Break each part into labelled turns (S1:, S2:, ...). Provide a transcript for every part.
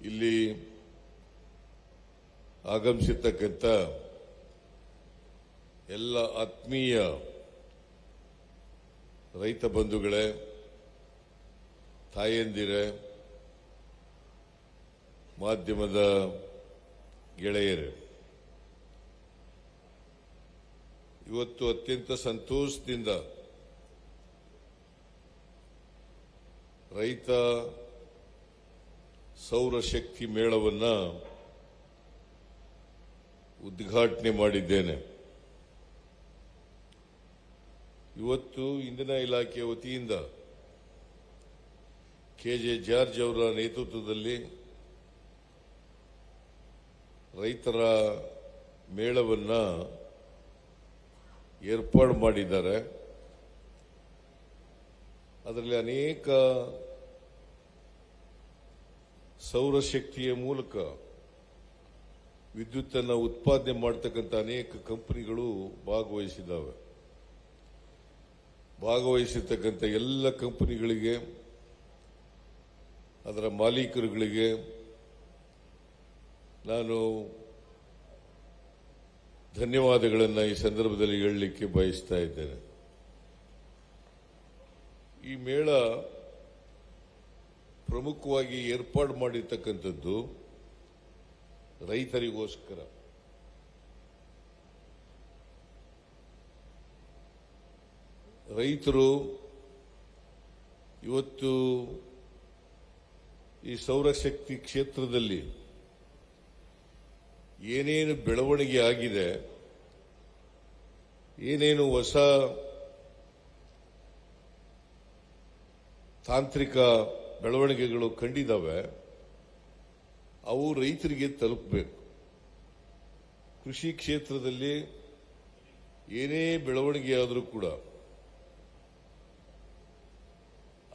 S1: ಇಲ್ಲಿ ಆಗಮಿಸಿರ್ತಕ್ಕಂಥ ಎಲ್ಲ ಆತ್ಮೀಯ ರೈತ ಬಂಧುಗಳೇ, ತಾಯಂದಿರೇ, ಮಾಧ್ಯಮದ ಗೆಳೆಯರೇ, ಇವತ್ತು ಅತ್ಯಂತ ಸಂತೋಷದಿಂದ ರೈತ ಸೌರಶಕ್ತಿ ಮೇಳವನ್ನು ಉದ್ಘಾಟನೆ ಮಾಡಿದ್ದೇನೆ. ಇವತ್ತು ಇಂಧನ ಇಲಾಖೆಯ ವತಿಯಿಂದ ಕೆಜೆ ಜಾರ್ಜ್ ಅವರ ನೇತೃತ್ವದಲ್ಲಿ ರೈತರ ಮೇಳವನ್ನು ಏರ್ಪಾಡು ಮಾಡಿದ್ದಾರೆ. ಅದರಲ್ಲಿ ಅನೇಕ ಸೌರಶಕ್ತಿಯ ಮೂಲಕ ವಿದ್ಯುತ್ತನ್ನು ಉತ್ಪಾದನೆ ಮಾಡತಕ್ಕಂಥ ಅನೇಕ ಕಂಪನಿಗಳು ಭಾಗವಹಿಸಿದ್ದಾವೆ. ಭಾಗವಹಿಸಿರ್ತಕ್ಕಂಥ ಎಲ್ಲ ಕಂಪನಿಗಳಿಗೆ, ಅದರ ಮಾಲೀಕರುಗಳಿಗೆ ನಾನು ಧನ್ಯವಾದಗಳನ್ನು ಈ ಸಂದರ್ಭದಲ್ಲಿ ಹೇಳಲಿಕ್ಕೆ ಬಯಸ್ತಾ ಇದ್ದೇನೆ. ಈ ಮೇಳ ಪ್ರಮುಖವಾಗಿ ಏರ್ಪಾಡು ಮಾಡಿರ್ತಕ್ಕಂಥದ್ದು ರೈತರಿಗೋಸ್ಕರ. ರೈತರು ಇವತ್ತು ಈ ಸೌರಶಕ್ತಿ ಕ್ಷೇತ್ರದಲ್ಲಿ ಏನೇನು ಬೆಳವಣಿಗೆ ಆಗಿದೆ, ಏನೇನು ಹೊಸ ತಾಂತ್ರಿಕ ಬೆಳವಣಿಗೆಗಳು ಕಂಡಿದ್ದಾವೆ, ಅವು ರೈತರಿಗೆ ತಲುಪಬೇಕು. ಕೃಷಿ ಕ್ಷೇತ್ರದಲ್ಲಿ ಏನೇ ಬೆಳವಣಿಗೆ ಆದರೂ ಕೂಡ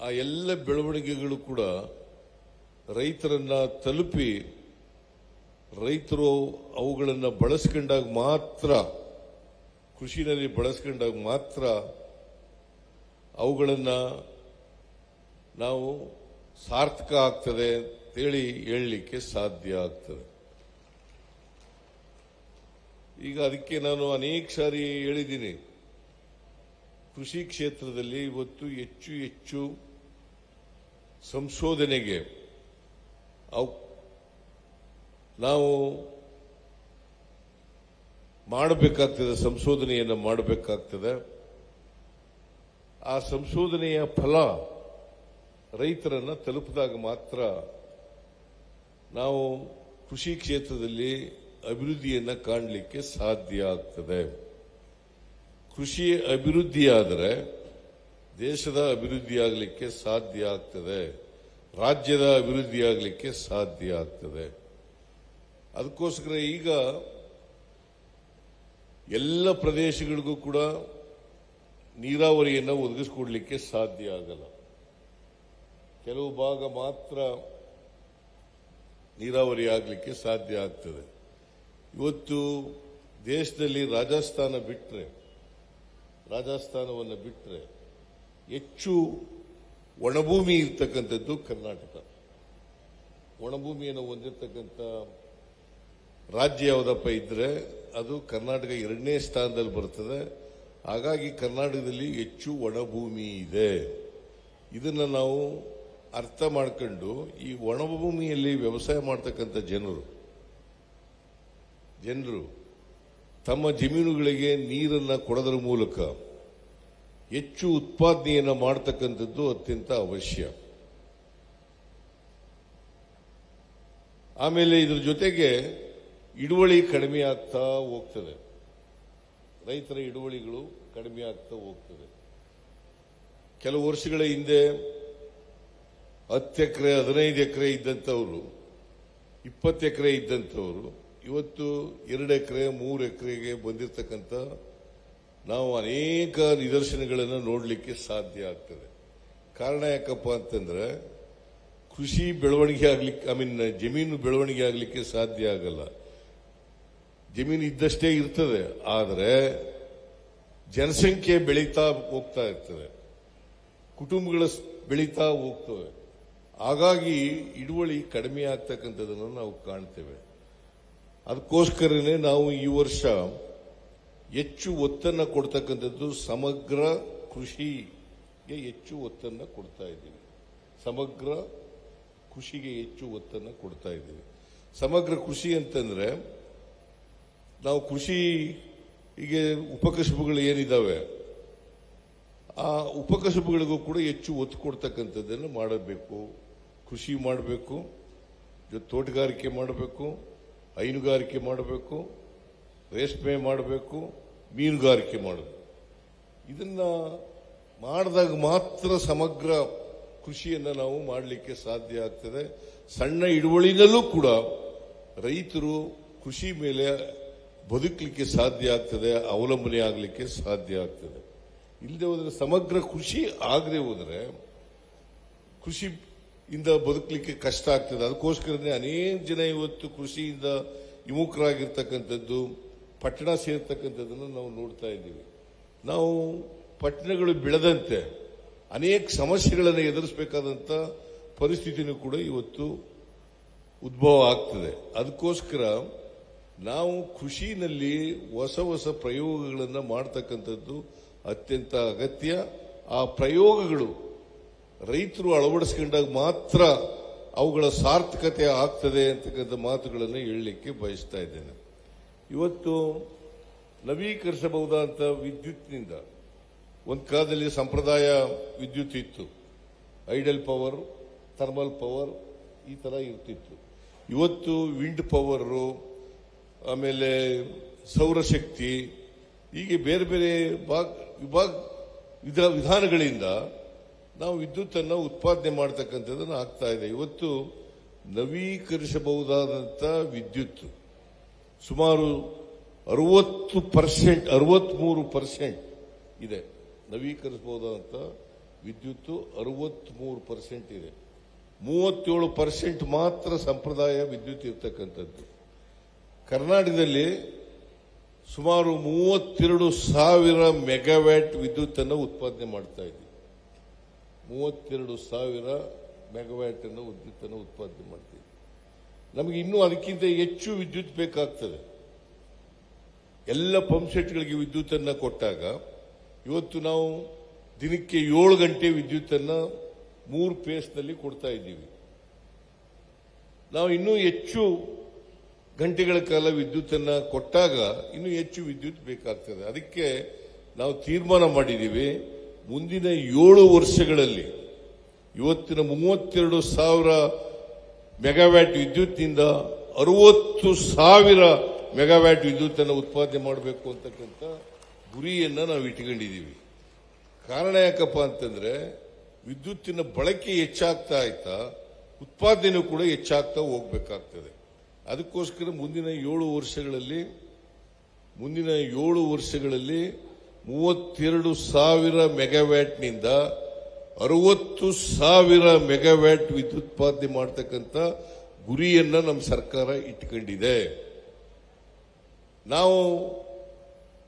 S1: ಆ ಎಲ್ಲ ಬೆಳವಣಿಗೆಗಳು ಕೂಡ ರೈತರನ್ನ ತಲುಪಿ ರೈತರು ಅವುಗಳನ್ನು ಬಳಸ್ಕೊಂಡಾಗ ಮಾತ್ರ, ಕೃಷಿನಲ್ಲಿ ಬಳಸ್ಕೊಂಡಾಗ ಮಾತ್ರ ಅವುಗಳನ್ನು ನಾವು ಸಾರ್ಥಕ ಆಗ್ತದೆ ಅಂತೇಳಿ ಹೇಳಲಿಕ್ಕೆ ಸಾಧ್ಯ ಆಗ್ತದೆ. ಈಗ ಅದಕ್ಕೆ ನಾನು ಅನೇಕ ಸಾರಿ ಹೇಳಿದ್ದೀನಿ, ಕೃಷಿ ಕ್ಷೇತ್ರದಲ್ಲಿ ಇವತ್ತು ಹೆಚ್ಚು ಹೆಚ್ಚು ಸಂಶೋಧನೆಗೆ ನಾವು ಮಾಡಬೇಕಾಗ್ತದೆ, ಸಂಶೋಧನೆಯನ್ನು ಮಾಡಬೇಕಾಗ್ತದೆ. ಆ ಸಂಶೋಧನೆಯ ಫಲ ರೈತರನ್ನ ತಲುಪಿದಾಗ ಮಾತ್ರ ನಾವು ಕೃಷಿ ಕ್ಷೇತ್ರದಲ್ಲಿ ಅಭಿವೃದ್ಧಿಯನ್ನು ಕಾಣಲಿಕ್ಕೆ ಸಾಧ್ಯ ಆಗ್ತದೆ. ಕೃಷಿ ಅಭಿವೃದ್ಧಿಯಾದರೆ ದೇಶದ ಅಭಿವೃದ್ಧಿ ಆಗಲಿಕ್ಕೆ ಸಾಧ್ಯ ಆಗ್ತದೆ, ರಾಜ್ಯದ ಅಭಿವೃದ್ಧಿ ಆಗಲಿಕ್ಕೆ ಸಾಧ್ಯ ಆಗ್ತದೆ. ಅದಕ್ಕೋಸ್ಕರ ಈಗ ಎಲ್ಲ ಪ್ರದೇಶಗಳಿಗೂ ಕೂಡ ನೀರಾವರಿಯನ್ನು ಒದಗಿಸಿಕೊಡ್ಲಿಕ್ಕೆ ಸಾಧ್ಯ ಆಗಲ್ಲ. ಕೆಲವು ಭಾಗ ಮಾತ್ರ ನೀರಾವರಿ ಆಗಲಿಕ್ಕೆ ಸಾಧ್ಯ ಆಗ್ತದೆ. ಇವತ್ತು ದೇಶದಲ್ಲಿ ರಾಜಸ್ಥಾನವನ್ನು ಬಿಟ್ಟರೆ ಹೆಚ್ಚು ಒಣಭೂಮಿ ಇರ್ತಕ್ಕಂಥದ್ದು ಕರ್ನಾಟಕ. ಒಣಭೂಮಿಯನ್ನು ಹೊಂದಿರತಕ್ಕಂಥ ರಾಜ್ಯ ಯಾವುದಪ್ಪ ಇದ್ರೆ ಅದು ಕರ್ನಾಟಕ 2ನೇ ಸ್ಥಾನದಲ್ಲಿ ಬರ್ತದೆ. ಹಾಗಾಗಿ ಕರ್ನಾಟಕದಲ್ಲಿ ಹೆಚ್ಚು ಒಣಭೂಮಿ ಇದೆ. ಇದನ್ನು ನಾವು ಅರ್ಥ ಮಾಡ್ಕೊಂಡು ಈ ಒಣಭೂಮಿಯಲ್ಲಿ ವ್ಯವಸಾಯ ಮಾಡ್ತಕ್ಕಂಥ ಜನರು ತಮ್ಮ ಜಮೀನುಗಳಿಗೆ ನೀರನ್ನು ಕೊಡೋದ್ರ ಮೂಲಕ ಹೆಚ್ಚು ಉತ್ಪಾದನೆಯನ್ನು ಮಾಡತಕ್ಕಂಥದ್ದು ಅತ್ಯಂತ ಅವಶ್ಯ. ಆಮೇಲೆ ಇದರ ಜೊತೆಗೆ ಇಳುವರಿ ಕಡಿಮೆ ಆಗ್ತಾ ಹೋಗ್ತದೆ, ರೈತರ ಇಳುವರಿಗಳು ಕಡಿಮೆ ಆಗ್ತಾ ಹೋಗ್ತದೆ. ಕೆಲವು ವರ್ಷಗಳ ಹಿಂದೆ 10 ಎಕರೆ 15 ಎಕರೆ ಇದ್ದಂಥವರು, 20 ಎಕರೆ ಇದ್ದಂಥವರು ಇವತ್ತು 2 ಎಕರೆ 3 ಎಕರೆಗೆ ಬಂದಿರತಕ್ಕಂಥ ನಾವು ಅನೇಕ ನಿದರ್ಶನಗಳನ್ನು ನೋಡಲಿಕ್ಕೆ ಸಾಧ್ಯ ಆಗ್ತದೆ. ಕಾರಣ ಯಾಕಪ್ಪ ಅಂತಂದ್ರೆ ಕೃಷಿ ಬೆಳವಣಿಗೆ ಆಗ್ಲಿಕ್ಕೆ ಜಮೀನು ಬೆಳವಣಿಗೆ ಆಗಲಿಕ್ಕೆ ಸಾಧ್ಯ ಆಗಲ್ಲ. ಜಮೀನು ಇದ್ದಷ್ಟೇ ಇರ್ತದೆ, ಆದರೆ ಜನಸಂಖ್ಯೆ ಬೆಳೀತಾ ಹೋಗ್ತಾ ಇರ್ತದೆ, ಕುಟುಂಬಗಳ ಬೆಳೀತಾ ಹೋಗ್ತವೆ. ಹಾಗಾಗಿ ಹಿಡುವಳಿ ಕಡಿಮೆ ಆಗ್ತಕ್ಕಂಥದ್ದನ್ನು ನಾವು ಕಾಣ್ತೇವೆ. ಅದಕ್ಕೋಸ್ಕರನೇ ನಾವು ಈ ವರ್ಷ ಹೆಚ್ಚು ಒತ್ತನ್ನು ಕೊಡ್ತಕ್ಕಂಥದ್ದು ಸಮಗ್ರ ಕೃಷಿಗೆ ಹೆಚ್ಚು ಒತ್ತನ್ನು ಕೊಡ್ತಾ ಇದ್ದೀವಿ. ಸಮಗ್ರ ಕೃಷಿಗೆ ಹೆಚ್ಚು ಒತ್ತನ್ನು ಕೊಡ್ತಾ ಇದ್ದೀವಿ. ಸಮಗ್ರ ಕೃಷಿ ಅಂತಂದ್ರೆ ನಾವು ಕೃಷಿಗೆ ಉಪಕಸಬುಗಳು ಏನಿದಾವೆ ಆ ಉಪಕಸಬುಗಳಿಗೂ ಕೂಡ ಹೆಚ್ಚು ಒತ್ತು ಕೊಡ್ತಕ್ಕಂಥದ್ದನ್ನು ಮಾಡಬೇಕು. ಕೃಷಿ ಮಾಡಬೇಕು, ತೋಟಗಾರಿಕೆ ಮಾಡಬೇಕು, ಹೈನುಗಾರಿಕೆ ಮಾಡಬೇಕು, ರೇಷ್ಮೆ ಮಾಡಬೇಕು, ಮೀನುಗಾರಿಕೆ ಮಾಡಬೇಕು. ಇದನ್ನ ಮಾಡಿದಾಗ ಮಾತ್ರ ಸಮಗ್ರ ಕೃಷಿಯನ್ನು ನಾವು ಮಾಡಲಿಕ್ಕೆ ಸಾಧ್ಯ ಆಗ್ತದೆ. ಸಣ್ಣ ಹಿಡುವಳಿನಲ್ಲೂ ಕೂಡ ರೈತರು ಕೃಷಿ ಮೇಲೆ ಬದುಕಲಿಕ್ಕೆ ಸಾಧ್ಯ ಆಗ್ತದೆ, ಅವಲಂಬನೆ ಆಗಲಿಕ್ಕೆ ಸಾಧ್ಯ ಆಗ್ತದೆ. ಇಲ್ಲದೆ ಹೋದರೆ ಸಮಗ್ರ ಕೃಷಿ ಆಗದೆ ಹೋದರೆ ಕೃಷಿಯಿಂದ ಬದುಕಲಿಕ್ಕೆ ಕಷ್ಟ ಆಗ್ತದೆ. ಅದಕ್ಕೋಸ್ಕರನೇ ಅನೇಕ ಜನ ಇವತ್ತು ಕೃಷಿಯಿಂದ ವಿಮುಖರಾಗಿರ್ತಕ್ಕಂಥದ್ದು, ಪಟ್ಟಣ ಸೇರ್ತಕ್ಕಂಥದ್ದನ್ನು ನಾವು ನೋಡ್ತಾ ಇದ್ದೀವಿ. ನಾವು ಪಟ್ಟಣಗಳು ಬೆಳೆದಂತೆ ಅನೇಕ ಸಮಸ್ಯೆಗಳನ್ನು ಎದುರಿಸಬೇಕಾದಂಥ ಪರಿಸ್ಥಿತಿನೂ ಕೂಡ ಇವತ್ತು ಉದ್ಭವ ಆಗ್ತದೆ. ಅದಕ್ಕೋಸ್ಕರ ನಾವು ಕೃಷಿನಲ್ಲಿ ಹೊಸ ಹೊಸ ಪ್ರಯೋಗಗಳನ್ನು ಮಾಡತಕ್ಕಂಥದ್ದು ಅತ್ಯಂತ ಅಗತ್ಯ. ಆ ಪ್ರಯೋಗಗಳು ರೈತರು ಅಳವಡಿಸಿಕೊಂಡಾಗ ಮಾತ್ರ ಅವುಗಳ ಸಾರ್ಥಕತೆ ಆಗ್ತದೆ ಅಂತಕ್ಕಂಥ ಮಾತುಗಳನ್ನು ಹೇಳಲಿಕ್ಕೆ ಬಯಸ್ತಾ ಇದ್ದೇನೆ. ಇವತ್ತು ನವೀಕರಿಸಬಹುದಾದಂಥ ವಿದ್ಯುತ್ನಿಂದ ಒಂದು ಕಾಲದಲ್ಲಿ ಸಂಪ್ರದಾಯ ವಿದ್ಯುತ್ ಇತ್ತು, ಐಡಲ್ ಪವರ್, ಥರ್ಮಲ್ ಪವರ್ ಈ ತರ ಇರ್ತಿತ್ತು. ಇವತ್ತು ವಿಂಡ್ ಪವರು, ಆಮೇಲೆ ಸೌರಶಕ್ತಿ, ಹೀಗೆ ಬೇರೆ ಬೇರೆ ವಿಧಾನಗಳಿಂದ ನಾವು ವಿದ್ಯುತ್ತನ್ನು ಉತ್ಪಾದನೆ ಮಾಡತಕ್ಕಂಥದ್ದನ್ನು ಆಗ್ತಾ ಇದೆ. ಇವತ್ತು ನವೀಕರಿಸಬಹುದಾದಂಥ ವಿದ್ಯುತ್ ಸುಮಾರು 63% ಇದೆ. ನವೀಕರಿಸಬಹುದಾದಂಥ ವಿದ್ಯುತ್ 63% ಇದೆ. 37% ಮಾತ್ರ ಸಂಪ್ರದಾಯ ವಿದ್ಯುತ್ ಇರ್ತಕ್ಕಂಥದ್ದು. ಕರ್ನಾಟಕದಲ್ಲಿ ಸುಮಾರು 32,000 ಮೆಗಾವ್ಯಾಟ್ ವಿದ್ಯುತ್ ಅನ್ನು ಉತ್ಪಾದನೆ ಮಾಡ್ತಾ ಇದ್ದೀವಿ. 32,000 ಮೆಗಾವ್ಯಾಟ್ ಅನ್ನು ವಿದ್ಯುತ್ ಅನ್ನು ಉತ್ಪಾದನೆ ಮಾಡ್ತೀವಿ. ನಮಗೆ ಇನ್ನೂ ಅದಕ್ಕಿಂತ ಹೆಚ್ಚು ವಿದ್ಯುತ್ ಬೇಕಾಗ್ತದೆ. ಎಲ್ಲ ಪಂಪ್ ಸೆಟ್ಗಳಿಗೆ ವಿದ್ಯುತ್ ಅನ್ನು ಕೊಟ್ಟಾಗ ಇವತ್ತು ನಾವು ದಿನಕ್ಕೆ 7 ಗಂಟೆ ವಿದ್ಯುತ್ ಅನ್ನು 3 ಫೇಸ್ನಲ್ಲಿ ಕೊಡ್ತಾ ಇದ್ದೀವಿ. ನಾವು ಇನ್ನೂ ಹೆಚ್ಚು ಗಂಟೆಗಳ ಕಾಲ ವಿದ್ಯುತ್ ಅನ್ನು ಕೊಟ್ಟಾಗ ಇನ್ನೂ ಹೆಚ್ಚು ವಿದ್ಯುತ್ ಬೇಕಾಗ್ತದೆ. ಅದಕ್ಕೆ ನಾವು ತೀರ್ಮಾನ ಮಾಡಿದ್ದೀವಿ, ಮುಂದಿನ 7 ವರ್ಷಗಳಲ್ಲಿ ಇವತ್ತಿನ 32,000 ಮೆಗಾವ್ಯಾಟ್ ವಿದ್ಯುತ್ನಿಂದ 60,000 ಮೆಗಾವ್ಯಾಟ್ ವಿದ್ಯುತ್ ಅನ್ನು ಉತ್ಪಾದನೆ ಮಾಡಬೇಕು ಅಂತಕ್ಕಂಥ ಗುರಿಯನ್ನು ನಾವು ಇಟ್ಕೊಂಡಿದ್ದೀವಿ. ಕಾರಣ ಯಾಕಪ್ಪ ಅಂತಂದ್ರೆ ವಿದ್ಯುತ್ತಿನ ಬಳಕೆ ಹೆಚ್ಚಾಗ್ತಾ ಆಯ್ತಾ ಉತ್ಪಾದನೆ ಕೂಡ ಹೆಚ್ಚಾಗ್ತಾ ಹೋಗ್ಬೇಕಾಗ್ತದೆ. ಅದಕ್ಕೋಸ್ಕರ ಮುಂದಿನ 7 ವರ್ಷಗಳಲ್ಲಿ 32,000 ಮೆಗಾವ್ಯಾಟ್ನಿಂದ 60,000 ಮೆಗಾವ್ಯಾಟ್ ವಿದ್ಯುತ್ ಉತ್ಪಾದನೆ ಮಾಡತಕ್ಕಂಥ ಗುರಿಯನ್ನ ನಮ್ಮ ಸರ್ಕಾರ ಇಟ್ಕೊಂಡಿದೆ. ನಾವು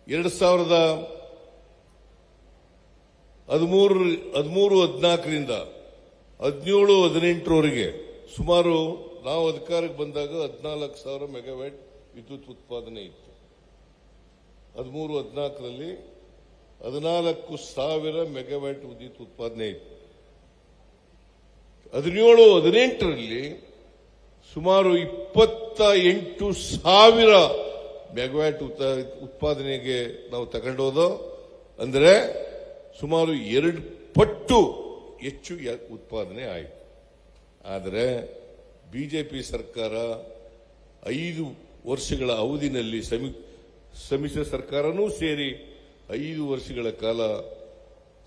S1: 2013-14ರಿಂದ 17-18ರವರೆಗೆ ಸುಮಾರು ನಾವು ಅಧಿಕಾರಕ್ಕೆ ಬಂದಾಗ 14,000 ಮೆಗಾವ್ಯಾಟ್ ವಿದ್ಯುತ್ ಉತ್ಪಾದನೆ ಇತ್ತು. 13-14ರಲ್ಲಿ 14,000 ಮೆಗಾವ್ಯಾಟ್ ವಿದ್ಯುತ್ ಉತ್ಪಾದನೆ ಇತ್ತು. 17-18ರಲ್ಲಿ ಸುಮಾರು 28,000 ಮೆಗಾವ್ಯಾಟ್ ಉತ್ಪಾದನೆಗೆ ನಾವು ತಗೊಂಡೋದು. ಅಂದರೆ ಸುಮಾರು 2 ಪಟ್ಟು ಹೆಚ್ಚು ಉತ್ಪಾದನೆ ಆಯಿತು. ಆದರೆ ಬಿಜೆಪಿ ಸರ್ಕಾರ 5 ವರ್ಷಗಳ ಅವಧಿನಲ್ಲಿ ಸಮ್ಮಿಶ್ರ ಸರ್ಕಾರನೂ ಸೇರಿ 5 ವರ್ಷಗಳ ಕಾಲ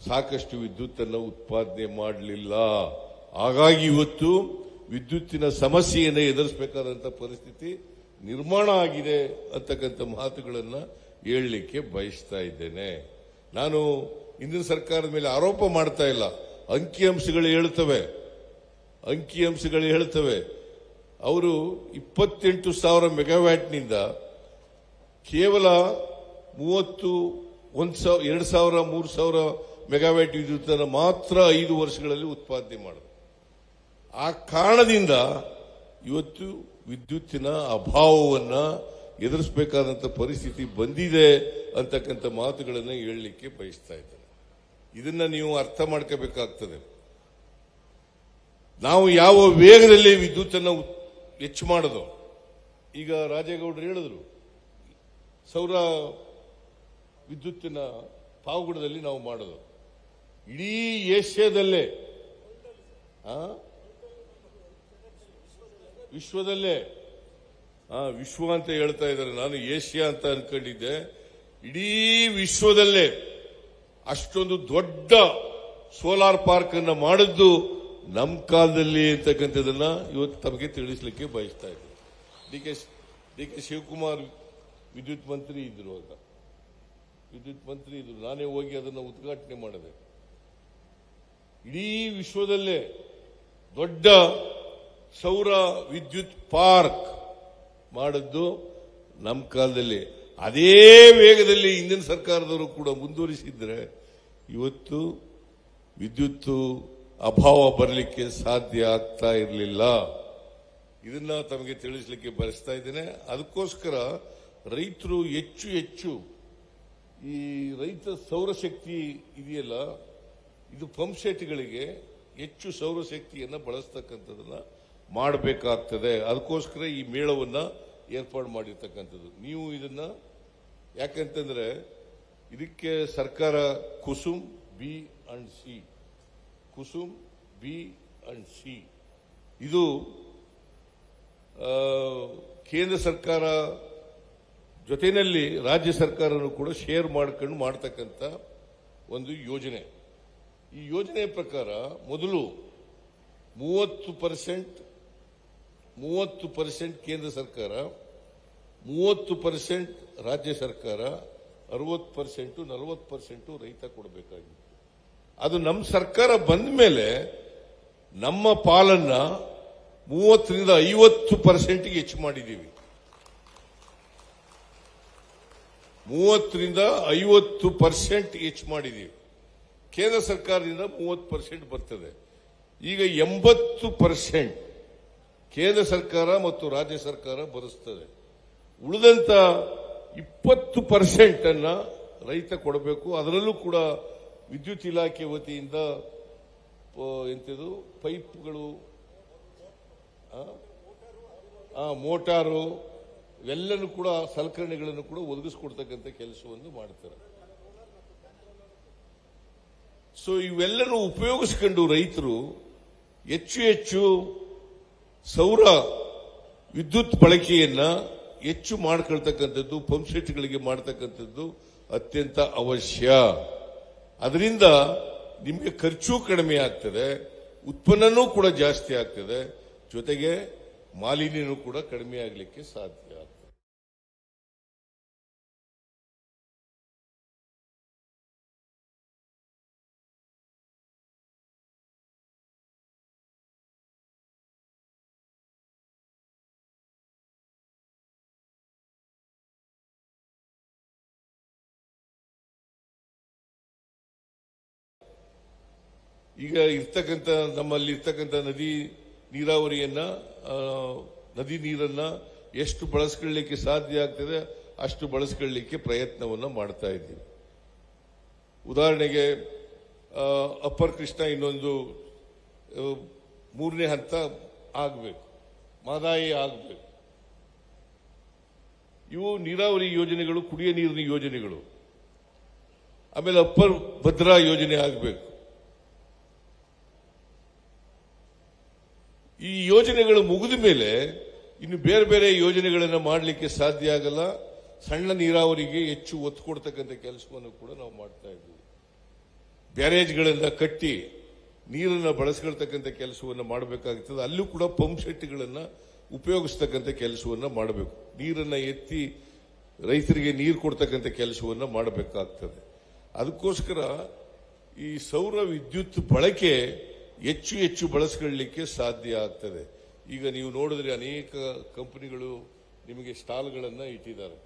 S1: ಸಾಕಷ್ಟು ವಿದ್ಯುತ್ತನ್ನು ಉತ್ಪಾದನೆ ಮಾಡಲಿಲ್ಲ. ಹಾಗಾಗಿ ಇವತ್ತು ವಿದ್ಯುತ್ತಿನ ಸಮಸ್ಯೆಯನ್ನು ಎದುರಿಸಬೇಕಾದಂಥ ಪರಿಸ್ಥಿತಿ ನಿರ್ಮಾಣ ಆಗಿದೆ ಅಂತಕ್ಕಂಥ ಮಾತುಗಳನ್ನು ಹೇಳಲಿಕ್ಕೆ ಬಯಸ್ತಾ ಇದ್ದೇನೆ. ನಾನು ಇಂದಿನ ಸರ್ಕಾರದ ಮೇಲೆ ಆರೋಪ ಮಾಡ್ತಾ ಇಲ್ಲ. ಅಂಕಿಅಂಶಗಳು ಹೇಳ್ತವೆ ಅವರು 28,000 ಮೆಗಾವ್ಯಾಟ್ನಿಂದ ಕೇವಲ 2,000-3,000 ಮೆಗಾವ್ಯಾಟ್ ವಿದ್ಯುತ್ತನ್ನು ಮಾತ್ರ 5 ವರ್ಷಗಳಲ್ಲಿ ಉತ್ಪಾದನೆ ಮಾಡಿದ್ರು. ಆ ಕಾರಣದಿಂದ ಇವತ್ತು ವಿದ್ಯುತ್ತಿನ ಅಭಾವವನ್ನ ಎದುರಿಸಬೇಕಾದಂತ ಪರಿಸ್ಥಿತಿ ಬಂದಿದೆ ಅಂತಕ್ಕಂಥ ಮಾತುಗಳನ್ನು ಹೇಳಲಿಕ್ಕೆ ಬಯಸ್ತಾ ಇದ್ದೇನೆ. ಇದನ್ನ ನೀವು ಅರ್ಥ ಮಾಡ್ಕೋಬೇಕಾಗ್ತದೆ. ನಾವು ಯಾವ ವೇಗದಲ್ಲಿ ವಿದ್ಯುತ್ತನ್ನು ಹೆಚ್ಚು ಮಾಡೋದು, ಈಗ ರಾಜೇಗೌಡರು ಹೇಳಿದ್ರು, ಸೌರ ವಿದ್ಯುತ್ತಿನ ಪಾವಗಡದಲ್ಲಿ ನಾವು ಮಾಡೋದು ಇಡೀ ಏಷ್ಯಾದಲ್ಲೇ, ವಿಶ್ವದಲ್ಲೇ, ವಿಶ್ವ ಅಂತ ಹೇಳ್ತಾ ಇದ್ದಾರೆ, ನಾನು ಏಷ್ಯಾ ಅಂತ ಅನ್ಕೊಂಡಿದ್ದೆ. ಇಡೀ ವಿಶ್ವದಲ್ಲೇ ಅಷ್ಟೊಂದು ದೊಡ್ಡ ಸೋಲಾರ್ ಪಾರ್ಕ್ ಅನ್ನ ಮಾಡಿದ್ದು ನಮ್ಮ ಕಾಲದಲ್ಲಿ ಅಂತಕ್ಕಂಥದನ್ನ ಇವತ್ತು ತಮಗೆ ತಿಳಿಸಲಿಕ್ಕೆ ಬಯಸ್ತಾ ಇದ್ದೀನಿ. ಡಿ ಕೆ ಶಿವಕುಮಾರ್ ವಿದ್ಯುತ್ ಮಂತ್ರಿ ಇದ್ರು, ನಾನೇ ಹೋಗಿ ಅದನ್ನು ಉದ್ಘಾಟನೆ ಮಾಡಿದೆ. ಇಡೀ ವಿಶ್ವದಲ್ಲೇ ದೊಡ್ಡ ಸೌರ ವಿದ್ಯುತ್ ಪಾರ್ಕ್ ಮಾಡಿದ್ದು ನಮ್ಮ ಕಾಲದಲ್ಲಿ. ಅದೇ ವೇಗದಲ್ಲಿ ಹಿಂದಿನ ಸರ್ಕಾರದವರು ಕೂಡ ಮುಂದುವರಿಸಿದ್ರೆ ಇವತ್ತು ವಿದ್ಯುತ್ ಅಭಾವ ಬರಲಿಕ್ಕೆ ಸಾಧ್ಯ ಆಗ್ತಾ ಇರಲಿಲ್ಲ. ಇದನ್ನ ತಮಗೆ ತಿಳಿಸಲಿಕ್ಕೆ ಬಯಸ್ತಾ ಇದ್ದೇನೆ. ಅದಕ್ಕೋಸ್ಕರ ರೈತರು ಹೆಚ್ಚು ಈ ರೈತ ಸೌರಶಕ್ತಿ ಇದೆಯಲ್ಲ, ಇದು ಪಂಪ್ ಸೆಟ್ಗಳಿಗೆ ಹೆಚ್ಚು ಸೌರಶಕ್ತಿಯನ್ನ ಬಳಸ್ತಕ್ಕಂಥದನ್ನ ಮಾಡಬೇಕಾಗ್ತದೆ. ಅದಕ್ಕೋಸ್ಕರ ಈ ಮೇಳವನ್ನ ಏರ್ಪಾಡು ಮಾಡಿರ್ತಕ್ಕಂಥದ್ದು. ನೀವು ಇದನ್ನ ಯಾಕಂತಂದ್ರೆ ಇದಕ್ಕೆ ಸರ್ಕಾರ ಕುಸುಮ್ ಬಿ ಅಂಡ್ ಸಿ ಇದು ಕೇಂದ್ರ ಸರ್ಕಾರ ಜೊತೆಯಲ್ಲಿ ರಾಜ್ಯ ಸರ್ಕಾರನೂ ಕೂಡ ಶೇರ್ ಮಾಡ್ಕೊಂಡು ಮಾಡ್ತಕ್ಕಂಥ ಒಂದು ಯೋಜನೆ. ಈ ಯೋಜನೆ ಪ್ರಕಾರ ಮೊದಲು 30% ಕೇಂದ್ರ ಸರ್ಕಾರ, 30% ರಾಜ್ಯ ಸರ್ಕಾರ, 60% 40% ರೈತ ಕೊಡಬೇಕಾಗಿತ್ತು. ಅದು ನಮ್ಮ ಸರ್ಕಾರ ಬಂದ ಮೇಲೆ ನಮ್ಮ ಪಾಲನ್ನ 30ರಿಂದ 50% ಹೆಚ್ಚು ಮಾಡಿದ್ದೀವಿ. 30ರಿಂದ 50% ಹೆಚ್ಚು ಮಾಡಿದ್ದೀವಿ. ಕೇಂದ್ರ ಸರ್ಕಾರದಿಂದ 30% ಬರ್ತದೆ. ಈಗ 80% ಕೇಂದ್ರ ಸರ್ಕಾರ ಮತ್ತು ರಾಜ್ಯ ಸರ್ಕಾರ ಭರಿಸ್ತದೆ. ಉಳಿದಂತ 20% ಅನ್ನ ರೈತ ಕೊಡಬೇಕು. ಅದರಲ್ಲೂ ಕೂಡ ವಿದ್ಯುತ್ ಇಲಾಖೆ ವತಿಯಿಂದ ಎಂತದು ಪೈಪ್ಗಳು, ಮೋಟಾರು ಇವೆಲ್ಲನೂ ಕೂಡ ಸಲಕರಣೆಗಳನ್ನು ಕೂಡ ಒದಗಿಸಿಕೊಡ್ತಕ್ಕಂಥ ಕೆಲಸವನ್ನು ಮಾಡ್ತಾರೆ. ಸೊ ಇವೆಲ್ಲನೂ ಉಪಯೋಗಿಸಿಕೊಂಡು ರೈತರು ಹೆಚ್ಚು ಸೌರ ವಿದ್ಯುತ್ ಬಳಕೆಯನ್ನ ಹೆಚ್ಚು ಮಾಡ್ಕೊಳ್ತಕ್ಕಂಥದ್ದು, ಪಂಪ್ ಸೆಟ್ಗಳಿಗೆ ಮಾಡ್ತಕ್ಕಂಥದ್ದು ಅತ್ಯಂತ ಅವಶ್ಯ. ಅದರಿಂದ ನಿಮಗೆ ಖರ್ಚು ಕಡಿಮೆ ಆಗ್ತದೆ, ಉತ್ಪನ್ನನೂ ಕೂಡ ಜಾಸ್ತಿ ಆಗ್ತದೆ, ಜೊತೆಗೆ ಮಾಲಿನ್ಯನೂ ಕೂಡ ಕಡಿಮೆ ಆಗಲಿಕ್ಕೆ ಸಾಧ್ಯ ಆಗ್ತದೆ. ಈಗ ಇರ್ತಕ್ಕಂಥ ನಮ್ಮಲ್ಲಿ ಇರ್ತಕ್ಕಂಥ ನದಿ ನೀರನ್ನ ಎಷ್ಟು ಬಳಸ್ಕೊಳ್ಳಲಿಕ್ಕೆ ಸಾಧ್ಯ ಆಗ್ತದೆ ಅಷ್ಟು ಬಳಸ್ಕೊಳ್ಳಲಿಕ್ಕೆ ಪ್ರಯತ್ನವನ್ನು ಮಾಡ್ತಾ ಇದ್ದೀವಿ. ಉದಾಹರಣೆಗೆ ಅಪ್ಪರ್ ಕೃಷ್ಣ ಇನ್ನೊಂದು 3ನೇ ಹಂತ ಆಗಬೇಕು, ಮಹದಾಯಿ ಆಗಬೇಕು. ಇವು ನೀರಾವರಿ ಯೋಜನೆಗಳು, ಕುಡಿಯ ನೀರಿನ ಯೋಜನೆಗಳು. ಆಮೇಲೆ ಅಪ್ಪರ್ ಭದ್ರಾ ಯೋಜನೆ ಆಗಬೇಕು. ಈ ಯೋಜನೆಗಳು ಮುಗಿದ ಮೇಲೆ ಇನ್ನು ಬೇರೆ ಬೇರೆ ಯೋಜನೆಗಳನ್ನು ಮಾಡಲಿಕ್ಕೆ ಸಾಧ್ಯ ಆಗಲ್ಲ. ಸಣ್ಣ ನೀರಾವರಿಗೆ ಹೆಚ್ಚು ಒತ್ತು ಕೊಡ್ತಕ್ಕಂಥ ಕೆಲಸವನ್ನು ಕೂಡ ನಾವು ಮಾಡ್ತಾ ಇದ್ದೀವಿ. ಬ್ಯಾರೇಜ್ಗಳನ್ನ ಕಟ್ಟಿ ನೀರನ್ನು ಬಳಸ್ಕೊಳ್ತಕ್ಕಂಥ ಕೆಲಸವನ್ನು ಮಾಡಬೇಕಾಗ್ತದೆ. ಅಲ್ಲೂ ಕೂಡ ಪಂಪ್ ಸೆಟ್ಗಳನ್ನು ಉಪಯೋಗಿಸ್ತಕ್ಕಂಥ ಕೆಲಸವನ್ನು ಮಾಡಬೇಕು. ನೀರನ್ನು ಎತ್ತಿ ರೈತರಿಗೆ ನೀರು ಕೊಡ್ತಕ್ಕಂಥ ಕೆಲಸವನ್ನು ಮಾಡಬೇಕಾಗ್ತದೆ. ಅದಕ್ಕೋಸ್ಕರ ಈ ಸೌರ ವಿದ್ಯುತ್ ಬಳಕೆ ಹೆಚ್ಚು ಬಳಸ್ಕೊಳ್ಳಲಿಕ್ಕೆ ಸಾಧ್ಯ ಆಗ್ತದೆ. ಈಗ ನೀವು ನೋಡಿದ್ರೆ ಅನೇಕ ಕಂಪನಿಗಳು ನಿಮಗೆ ಸ್ಟಾಲ್ಗಳನ್ನು ಇಟ್ಟಿದ್ದಾರೆ.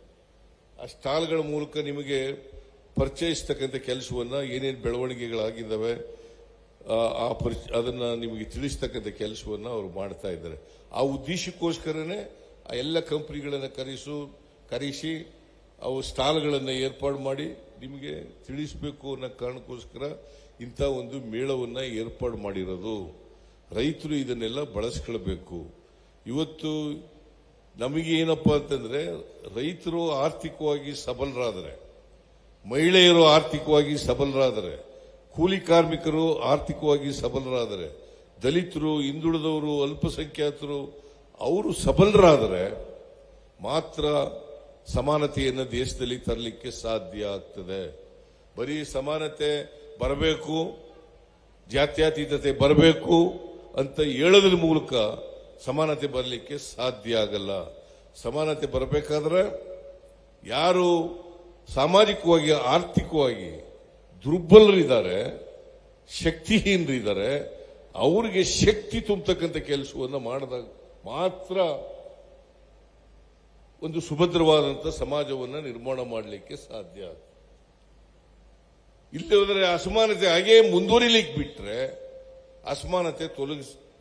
S1: ಆ ಸ್ಟಾಲ್ಗಳ ಮೂಲಕ ನಿಮಗೆ ಪರಿಚಯಿಸ್ತಕ್ಕಂಥ ಕೆಲಸವನ್ನ, ಏನೇನು ಬೆಳವಣಿಗೆಗಳಾಗಿದ್ದಾವೆ, ಅದನ್ನ ನಿಮಗೆ ತಿಳಿಸ್ತಕ್ಕಂಥ ಕೆಲಸವನ್ನು ಅವರು ಮಾಡ್ತಾ ಇದ್ದಾರೆ. ಆ ಉದ್ದೇಶಕ್ಕೋಸ್ಕರನೇ ಆ ಎಲ್ಲ ಕಂಪನಿಗಳನ್ನು ಕರೆಸಿ ಅವು ಸ್ಟಾಲ್ಗಳನ್ನು ಏರ್ಪಾಡು ಮಾಡಿ ನಿಮಗೆ ತಿಳಿಸಬೇಕು ಅನ್ನೋ ಕಾರಣಕ್ಕೋಸ್ಕರ ಇಂಥ ಒಂದು ಮೇಳವನ್ನು ಏರ್ಪಾಡು ಮಾಡಿರೋದು. ರೈತರು ಇದನ್ನೆಲ್ಲ ಬಳಸ್ಕೊಳ್ಬೇಕು. ಇವತ್ತು ನಮಗೆ ಏನಪ್ಪಾ ಅಂತಂದ್ರೆ, ರೈತರು ಆರ್ಥಿಕವಾಗಿ ಸಬಲರಾದರೆ, ಮಹಿಳೆಯರು ಆರ್ಥಿಕವಾಗಿ ಸಬಲರಾದರೆ, ಕೂಲಿ ಕಾರ್ಮಿಕರು ಆರ್ಥಿಕವಾಗಿ ಸಬಲರಾದರೆ, ದಲಿತರು, ಹಿಂದುಳಿದವರು, ಅಲ್ಪಸಂಖ್ಯಾತರು ಅವರು ಸಬಲರಾದರೆ ಮಾತ್ರ ಸಮಾನತೆಯನ್ನು ದೇಶದಲ್ಲಿ ತರಲಿಕ್ಕೆ ಸಾಧ್ಯ ಆಗ್ತದೆ. ಬರೀ ಸಮಾನತೆ ಬರಬೇಕು, ಜಾತ್ಯತೀತತೆ ಬರಬೇಕು ಅಂತ ಹೇಳೋದ್ರ ಮೂಲಕ ಸಮಾನತೆ ಬರಲಿಕ್ಕೆ ಸಾಧ್ಯ ಆಗಲ್ಲ. ಸಮಾನತೆ ಬರಬೇಕಾದ್ರೆ ಯಾರು ಸಾಮಾಜಿಕವಾಗಿ ಆರ್ಥಿಕವಾಗಿ ದುರ್ಬಲರಿದ್ದಾರೆ, ಶಕ್ತಿಹೀನರಿದ್ದಾರೆ, ಅವರಿಗೆ ಶಕ್ತಿ ತುಂಬತಕ್ಕಂಥ ಕೆಲಸವನ್ನು ಮಾಡಿದಾಗ ಮಾತ್ರ ಒಂದು ಸುಭದ್ರವಾದಂತಹ ಸಮಾಜವನ್ನು ನಿರ್ಮಾಣ ಮಾಡಲಿಕ್ಕೆ ಸಾಧ್ಯ. ಇಲ್ಲಿ ಹೋದರೆ ಅಸಮಾನತೆ ಹಾಗೇ ಮುಂದುವರಿಲಿಕ್ಕೆ ಬಿಟ್ರೆ ಅಸಮಾನತೆ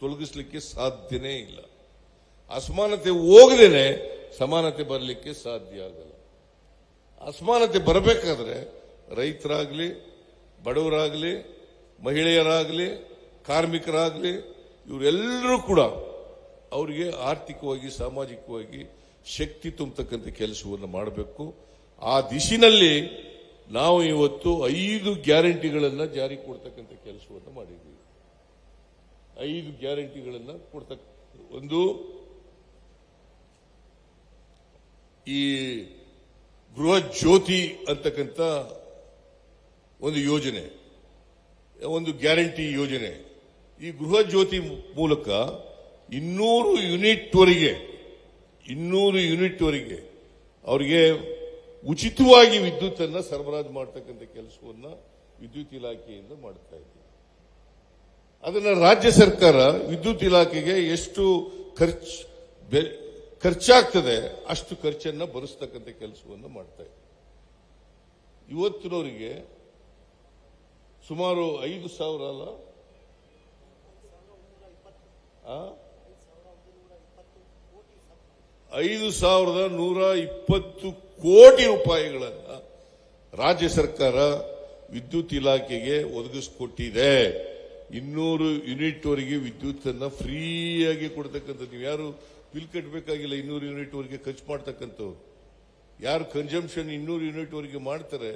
S1: ತೊಲಗಿಸ್ಲಿಕ್ಕೆ ಸಾಧ್ಯನೇ ಇಲ್ಲ. ಅಸಮಾನತೆ ಹೋಗದೇನೆ ಸಮಾನತೆ ಬರಲಿಕ್ಕೆ ಸಾಧ್ಯ ಆಗಲ್ಲ. ಅಸಮಾನತೆ ಬರಬೇಕಾದ್ರೆ ರೈತರಾಗಲಿ, ಬಡವರಾಗಲಿ, ಮಹಿಳೆಯರಾಗಲಿ, ಕಾರ್ಮಿಕರಾಗಲಿ, ಇವರೆಲ್ಲರೂ ಕೂಡ ಅವರಿಗೆ ಆರ್ಥಿಕವಾಗಿ, ಸಾಮಾಜಿಕವಾಗಿ ಶಕ್ತಿ ತುಂಬತಕ್ಕಂಥ ಕೆಲಸವನ್ನು ಮಾಡಬೇಕು. ಆ ದಿಶಿನಲ್ಲಿ ನಾವು ಇವತ್ತು 5 ಗ್ಯಾರಂಟಿಗಳನ್ನು ಜಾರಿ ಕೊಡ್ತಕ್ಕಂಥ ಕೆಲಸವನ್ನು ಮಾಡಿದ್ದೀವಿ. 5 ಗ್ಯಾರಂಟಿಗಳನ್ನು ಒಂದು ಈ ಗೃಹ ಜ್ಯೋತಿ ಅಂತಕ್ಕಂಥ ಒಂದು ಯೋಜನೆ, ಒಂದು ಗ್ಯಾರಂಟಿ ಯೋಜನೆ. ಈ ಗೃಹ ಜ್ಯೋತಿ ಮೂಲಕ 200 ಯೂನಿಟ್ವರೆಗೆ ಅವರಿಗೆ ಉಚಿತವಾಗಿ ವಿದ್ಯುತ್ ಅನ್ನು ಸರಬರಾಜು ಮಾಡತಕ್ಕಂಥ ಕೆಲಸವನ್ನು ವಿದ್ಯುತ್ ಇಲಾಖೆಯಿಂದ ಮಾಡ್ತಾ ಇದ್ದೀವಿ. ಅದನ್ನ ರಾಜ್ಯ ಸರ್ಕಾರ ವಿದ್ಯುತ್ ಇಲಾಖೆಗೆ ಎಷ್ಟು ಖರ್ಚಾಗ್ತದೆ ಅಷ್ಟು ಖರ್ಚನ್ನ ಭರಿಸ್ತಕ್ಕಂಥ ಕೆಲಸವನ್ನು ಮಾಡ್ತಾ ಇದೆ. ಇವತ್ತಿನವರಿಗೆ ಸುಮಾರು 5,000 ಅಲ್ಲ, 5,120 ಕೋಟಿ ರೂಪಾಯಿಗಳನ್ನು ರಾಜ್ಯ ಸರ್ಕಾರ ವಿದ್ಯುತ್ ಇಲಾಖೆಗೆ ಒದಗಿಸಿಕೊಟ್ಟಿದೆ. 200 ಯೂನಿಟ್ವರೆಗೆ ವಿದ್ಯುತ್ ಅನ್ನ ಫ್ರೀಯಾಗಿ ಕೊಡ್ತಕ್ಕಂಥದ್ದು. ನೀವು ಯಾರು ಬಿಲ್ ಕಟ್ಟಬೇಕಾಗಿಲ್ಲ. 200 ಯೂನಿಟ್ವರೆಗೆ ಖರ್ಚು ಮಾಡ್ತಕ್ಕಂಥವ್ರು ಯಾರು ಕನ್ಸಂಪ್ಷನ್ 200 ಯೂನಿಟ್ವರೆಗೆ ಮಾಡ್ತಾರೆ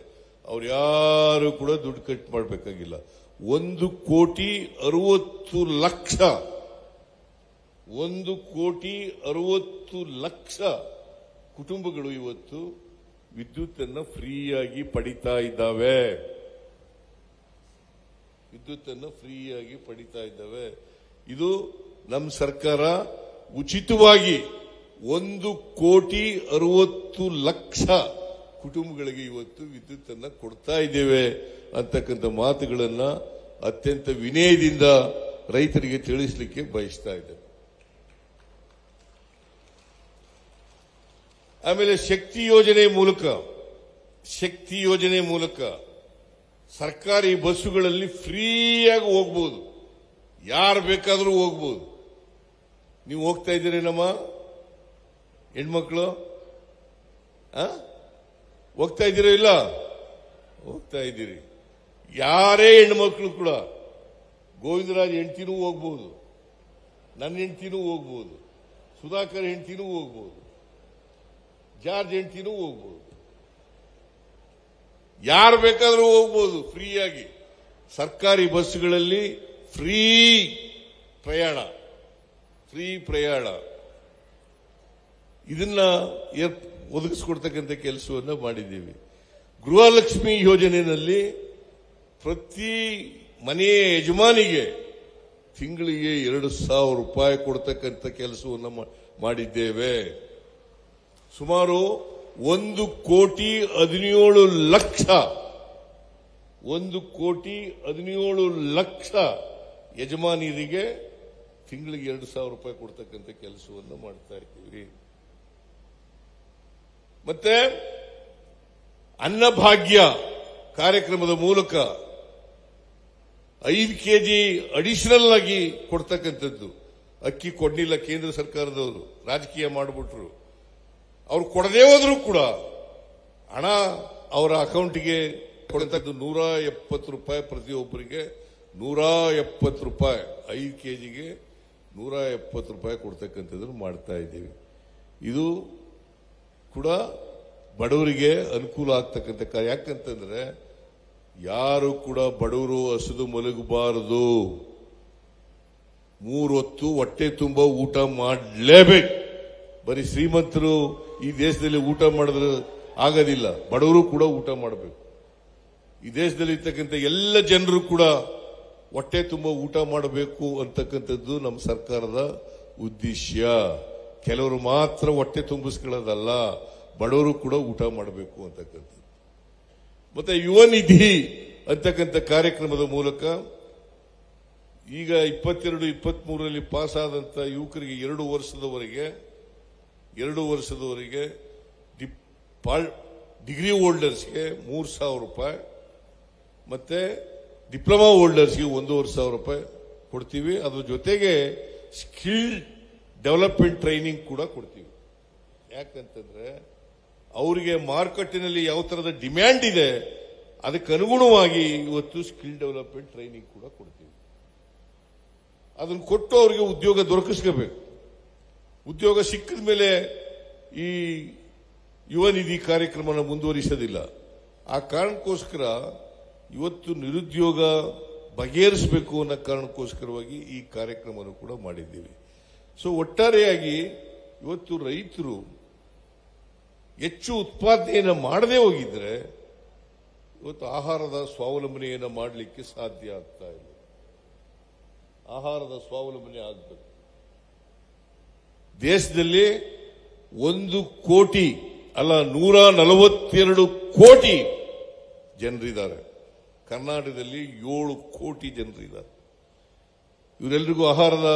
S1: ಅವ್ರು ಯಾರು ಕೂಡ ದುಡ್ಡು ಕಟ್ ಮಾಡಬೇಕಾಗಿಲ್ಲ. 1,60,00,000 ಕುಟುಂಬಗಳು ಇವತ್ತು ವಿದ್ಯುತ್ ಅನ್ನ ಫ್ರೀಯಾಗಿ ಪಡಿತಾ ಇದ್ದಾವೆ. ಇದು ನಮ್ಮ ಸರ್ಕಾರ ಉಚಿತವಾಗಿ 1,60,00,000 ಕುಟುಂಬಗಳಿಗೆ ಇವತ್ತು ವಿದ್ಯುತ್ ಅನ್ನ ಕೊಡ್ತಾ ಇದ್ದೇವೆ ಅಂತಕ್ಕಂಥ ಮಾತುಗಳನ್ನ ಅತ್ಯಂತ ವಿನಯದಿಂದ ರೈತರಿಗೆ ತಿಳಿಸಲಿಕ್ಕೆ ಬಯಸ್ತಾ ಇದ್ದೇವೆ. ಆಮೇಲೆ ಶಕ್ತಿ ಯೋಜನೆ ಮೂಲಕ ಸರ್ಕಾರಿ ಬಸ್ಸುಗಳಲ್ಲಿ ಫ್ರೀಯಾಗಿ ಹೋಗ್ಬೋದು, ಯಾರು ಬೇಕಾದರೂ ಹೋಗ್ಬೋದು. ನೀವು ಹೋಗ್ತಾ ಇದ್ದೀರಿ ನಮ್ಮ ಹೆಣ್ಮಕ್ಳು? ಹೋಗ್ತಾ ಇದ್ದೀರೋ ಇಲ್ಲ? ಹೋಗ್ತಾ ಇದ್ದೀರಿ. ಯಾರೇ ಹೆಣ್ಮಕ್ಳು ಕೂಡ ಗೋವಿಂದರಾಜ್ ಹೆಂಡ್ತಿನೂ ಹೋಗ್ಬೋದು, ನನ್ನ ಹೆಂಡ್ತಿನೂ ಹೋಗ್ಬೋದು, ಸುಧಾಕರ್ ಹೆಂಡ್ತಿನೂ ಹೋಗ್ಬೋದು, ಜಾರ್ಜ್ ಹೆಂಡ್ತಿನೂ ಹೋಗ್ಬೋದು, ಯಾರು ಬೇಕಾದರೂ ಹೋಗ್ಬೋದು ಫ್ರೀಯಾಗಿ. ಸರ್ಕಾರಿ ಬಸ್ಗಳಲ್ಲಿ ಫ್ರೀ ಪ್ರಯಾಣ ಇದನ್ನ ಒದಗಿಸಿಕೊಡ್ತಕ್ಕಂಥ ಕೆಲಸವನ್ನು ಮಾಡಿದ್ದೀವಿ. ಗೃಹಲಕ್ಷ್ಮಿ ಯೋಜನೆಯಲ್ಲಿ ಪ್ರತಿ ಮನೆಯ ಯಜಮಾನಿಗೆ ತಿಂಗಳಿಗೆ 2,000 ರೂಪಾಯಿ ಕೊಡ್ತಕ್ಕಂಥ ಕೆಲಸವನ್ನು ಮಾಡಿದ್ದೇವೆ. ಸುಮಾರು 1,17,00,000 ಯಜಮಾನಿಯರಿಗೆ ತಿಂಗಳಿಗೆ 2,000 ರೂಪಾಯಿ ಕೊಡ್ತಕ್ಕಂಥ ಕೆಲಸವನ್ನು ಮಾಡ್ತಾ ಇದ್ದೀವಿ. ಮತ್ತೆ ಅನ್ನಭಾಗ್ಯ ಕಾರ್ಯಕ್ರಮದ ಮೂಲಕ 5 ಕೆಜಿ ಅಡಿಷನಲ್ ಆಗಿ ಕೊಡ್ತಕ್ಕಂಥದ್ದು. ಅಕ್ಕಿ ಕೊಡ್ಲಿಲ್ಲ ಕೇಂದ್ರ ಸರ್ಕಾರದವರು, ರಾಜಕೀಯ ಮಾಡಿಬಿಟ್ರು. ಅವ್ರು ಕೊಡದೇ ಹೋದ್ರು ಕೂಡ ಹಣ ಅವರ ಅಕೌಂಟ್ಗೆ ಕೊಡ್ತಕ್ಕಂಥ 170 ರೂಪಾಯಿ ಪ್ರತಿಯೊಬ್ಬರಿಗೆ, 170 ರೂಪಾಯಿ 5 ಕೆಜಿಗೆ 170 ರೂಪಾಯಿ ಕೊಡ್ತಕ್ಕಂಥದ್ದನ್ನು ಮಾಡ್ತಾ ಇದ್ದೀವಿ. ಇದು ಕೂಡ ಬಡವರಿಗೆ ಅನುಕೂಲ ಆಗ್ತಕ್ಕಂಥ ಕಾರ್ಯ. ಯಾಕಂತಂದ್ರೆ ಯಾರು ಕೂಡ ಬಡವರು ಹಸಿದು ಮಲಗಬಾರದು. 3 ಹೊತ್ತು ಹೊಟ್ಟೆ ತುಂಬ ಊಟ ಮಾಡಲೇಬೇಕು. ಬರೀ ಶ್ರೀಮಂತರು ಈ ದೇಶದಲ್ಲಿ ಊಟ ಮಾಡಿದ್ರೆ ಆಗೋದಿಲ್ಲ, ಬಡವರು ಕೂಡ ಊಟ ಮಾಡಬೇಕು. ಈ ದೇಶದಲ್ಲಿ ಇರ್ತಕ್ಕಂಥ ಎಲ್ಲ ಜನರು ಕೂಡ ಹೊಟ್ಟೆ ತುಂಬ ಊಟ ಮಾಡಬೇಕು ಅಂತಕ್ಕಂಥದ್ದು ನಮ್ಮ ಸರ್ಕಾರದ ಉದ್ದೇಶ. ಕೆಲವರು ಮಾತ್ರ ಹೊಟ್ಟೆ ತುಂಬಿಸ್ಕೊಳ್ಳೋದಲ್ಲ, ಬಡವರು ಕೂಡ ಊಟ ಮಾಡಬೇಕು ಅಂತಕ್ಕಂಥದ್ದು. ಮತ್ತೆ ಯುವ ನಿಧಿ ಅಂತಕ್ಕಂಥ ಕಾರ್ಯಕ್ರಮದ ಮೂಲಕ ಈಗ 22-23ರಲ್ಲಿ ಪಾಸ್ ಆದಂತ ಯುವಕರಿಗೆ 2 ವರ್ಷದವರೆಗೆ ಡಿಗ್ರಿ ಹೋಲ್ಡರ್ಸ್ಗೆ 3,000 ರೂಪಾಯಿ, ಮತ್ತೆ ಡಿಪ್ಲೊಮಾ ಹೋಲ್ಡರ್ಸ್ಗೆ 1,500 ರೂಪಾಯಿ ಕೊಡ್ತೀವಿ. ಅದ್ರ ಜೊತೆಗೆ ಸ್ಕಿಲ್ ಡೆವಲಪ್ಮೆಂಟ್ ಟ್ರೈನಿಂಗ್ ಕೂಡ ಕೊಡ್ತೀವಿ. ಯಾಕಂತಂದ್ರೆ ಅವರಿಗೆ ಮಾರುಕಟ್ಟೆನಲ್ಲಿ ಯಾವ ತರದ ಡಿಮ್ಯಾಂಡ್ ಇದೆ ಅದಕ್ಕೆ ಅನುಗುಣವಾಗಿ ಇವತ್ತು ಸ್ಕಿಲ್ ಡೆವಲಪ್ಮೆಂಟ್ ಟ್ರೈನಿಂಗ್ ಕೂಡ ಕೊಡ್ತೀವಿ. ಅದನ್ನು ಕೊಟ್ಟು ಅವರಿಗೆ ಉದ್ಯೋಗ ದೊರಕಿಸ್ಕೋಬೇಕು. ಉದ್ಯೋಗ ಸಿಕ್ಕಿದ ಮೇಲೆ ಈ ಯುವ ನಿಧಿ ಕಾರ್ಯಕ್ರಮನ ಮುಂದುವರಿಸೋದಿಲ್ಲ. ಆ ಕಾರಣಕ್ಕೋಸ್ಕರ ಇವತ್ತು ನಿರುದ್ಯೋಗ ಬಗೆಹರಿಸಬೇಕು ಅನ್ನೋ ಕಾರಣಕ್ಕೋಸ್ಕರವಾಗಿ ಈ ಕಾರ್ಯಕ್ರಮವನ್ನು ಕೂಡ ಮಾಡಿದ್ದೀವಿ. ಸೊ ಒಟ್ಟಾರೆಯಾಗಿ ಇವತ್ತು ರೈತರು ಹೆಚ್ಚು ಉತ್ಪಾದನೆಯನ್ನು ಮಾಡದೇ ಹೋಗಿದ್ರೆ ಇವತ್ತು ಆಹಾರದ ಸ್ವಾವಲಂಬನೆಯನ್ನು ಮಾಡಲಿಕ್ಕೆ ಸಾಧ್ಯ ಆಗ್ತಾ ಇಲ್ಲ. ಆಹಾರದ ಸ್ವಾವಲಂಬನೆ ಆಗಬೇಕು. ದೇಶದಲ್ಲಿ 1 ಕೋಟಿ ಅಲ್ಲ 142 ಕೋಟಿ ಜನರಿದ್ದಾರೆ. ಕರ್ನಾಟಕದಲ್ಲಿ 7 ಕೋಟಿ ಜನರಿದ್ದಾರೆ. ಇವರೆಲ್ಲರಿಗೂ ಆಹಾರದ